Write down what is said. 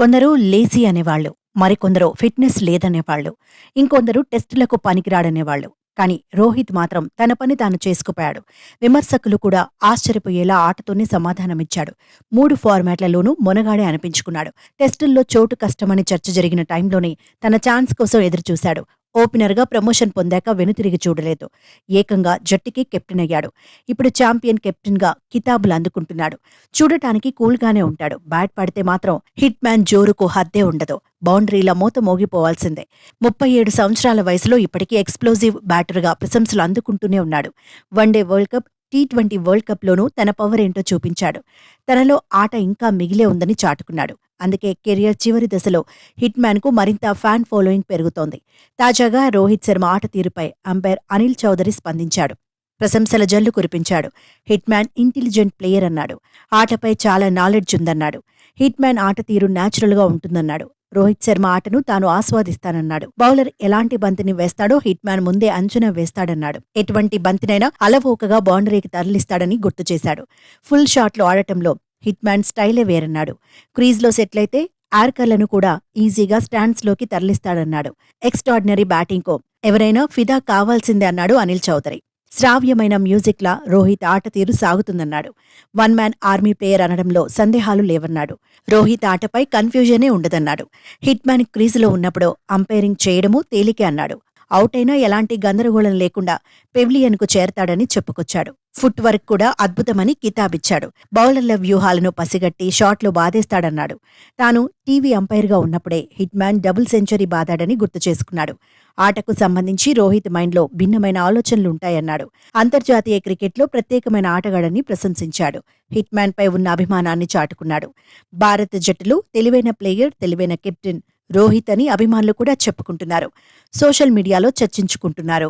కొందరు లేజీ అనేవాళ్ళు, మరికొందరు ఫిట్‌నెస్ లేదనేవాళ్ళు, ఇంకొందరు టెస్టులకు పనికిరాడనేవాళ్ళు. కానీ రోహిత్ మాత్రం తన పని తాను చేసుకుపోయాడు. విమర్శకులు కూడా ఆశ్చర్యపోయేలా ఆటతోనే సమాధానమిచ్చాడు. 3 ఫార్మాట్లలోనూ మొనగాడే అనిపించుకున్నాడు. టెస్టుల్లో చోటు కష్టమని చర్చ జరిగిన టైంలోనే తన ఛాన్స్ కోసం ఎదురుచూశాడు. ఓపెనర్‌గా ప్రమోషన్ పొందాక వెనుతిరిగి చూడలేదు. ఏకంగా జట్టుకి కెప్టెన్ అయ్యాడు. ఇప్పుడు ఛాంపియన్ కెప్టెన్‌గా కితాబులు అందుకుంటున్నాడు. చూడటానికి కూల్‌గానే ఉంటాడు. బ్యాట్ పడితే మాత్రం హిట్ మ్యాన్ జోరుకు హద్దే ఉండదు. బౌండరీల మోత మోగిపోవాల్సిందే. 37 సంవత్సరాల వయసులో ఇప్పటికీ ఎక్స్‌ప్లోజివ్ బ్యాటర్‌గా ప్రశంసలు అందుకుంటూనే ఉన్నాడు. వన్డే వరల్డ్ కప్, టీ20 వరల్డ్ కప్‌లోనూ తన పవరేంటో చూపించాడు. తనలో ఆట ఇంకా మిగిలే ఉందని చాటుకున్నాడు. అందుకే కెరియర్ చివరి దశలో హిట్ మ్యాన్‌కు మరింత ఫ్యాన్ ఫాలోయింగ్ పెరుగుతోంది. తాజాగా రోహిత్ శర్మ ఆట తీరుపై అంపైర్ అనిల్ చౌదరి స్పందించాడు. ప్రశంసల జల్లు కురిపించాడు. హిట్ మ్యాన్ ఇంటెలిజెంట్ ప్లేయర్ అన్నాడు. ఆటపై చాలా నాలెడ్జ్ ఉందన్నాడు. హిట్ మ్యాన్ ఆట తీరు న్యాచురల్‌గా ఉంటుందన్నాడు. రోహిత్ శర్మ ఆటను తాను ఆస్వాదిస్తానన్నాడు. బౌలర్ ఎలాంటి బంతిని వేస్తాడో హిట్ మ్యాన్ ముందే అంచనా వేస్తాడన్నాడు. ఎటువంటి బంతినైనా అలవోకగా బౌండరీకి తరలిస్తాడని గుర్తు చేశాడు. ఫుల్ షాట్లు ఆడటంలో హిట్ మ్యాన్ స్టైలే వేరన్నాడు. క్రీజ్లో సెట్లయితే యార్కర్లను కూడా ఈజీగా స్టాండ్స్లోకి తరలిస్తాడన్నాడు. ఎక్స్ట్రాడినరీ బ్యాటింగ్కో ఎవరైనా ఫిదా కావాల్సిందే అన్నాడు అనిల్ చౌదరి. శ్రావ్యమైన మ్యూజిక్లా రోహిత్ ఆట తీరు సాగుతుందన్నాడు. వన్ మ్యాన్ ఆర్మీ ప్లేయర్ అనడంలో సందేహాలు లేవన్నాడు. రోహిత్ ఆటపై కన్ఫ్యూజనే ఉండదన్నాడు. హిట్ మ్యాన్ క్రీజులో ఉన్నప్పుడు అంపైరింగ్ చేయడమూ తేలికే అన్నాడు. అవుట్ అయినా ఎలాంటి గందరగోళం లేకుండా పెవిలియన్కు చేరతాడని చెప్పుకొచ్చాడు. ఫుట్ వర్క్ కూడా అద్భుతమని కితాబిచ్చాడు. బౌలర్ల వ్యూహాలను పసిగట్టి షాట్లు బాధేస్తాడన్నాడు. తాను టీవీ అంపైర్గా ఉన్నప్పుడే హిట్ మ్యాన్ డబుల్ సెంచరీ బాదాడని గుర్తు చేసుకున్నాడు. ఆటకు సంబంధించి రోహిత్ మైండ్లో భిన్నమైన ఆలోచనలుంటాయన్నాడు. అంతర్జాతీయ క్రికెట్లో ప్రత్యేకమైన ఆటగాడని ప్రశంసించాడు. హిట్ మ్యాన్పై ఉన్న అభిమానాన్ని చాటుకున్నాడు. భారత జట్టులో తెలివైన ప్లేయర్, తెలివైన కెప్టెన్ రోహిత్ అని అభిమానులు కూడా చెప్పుకుంటున్నారు. సోషల్ మీడియాలో చర్చించుకుంటున్నారు.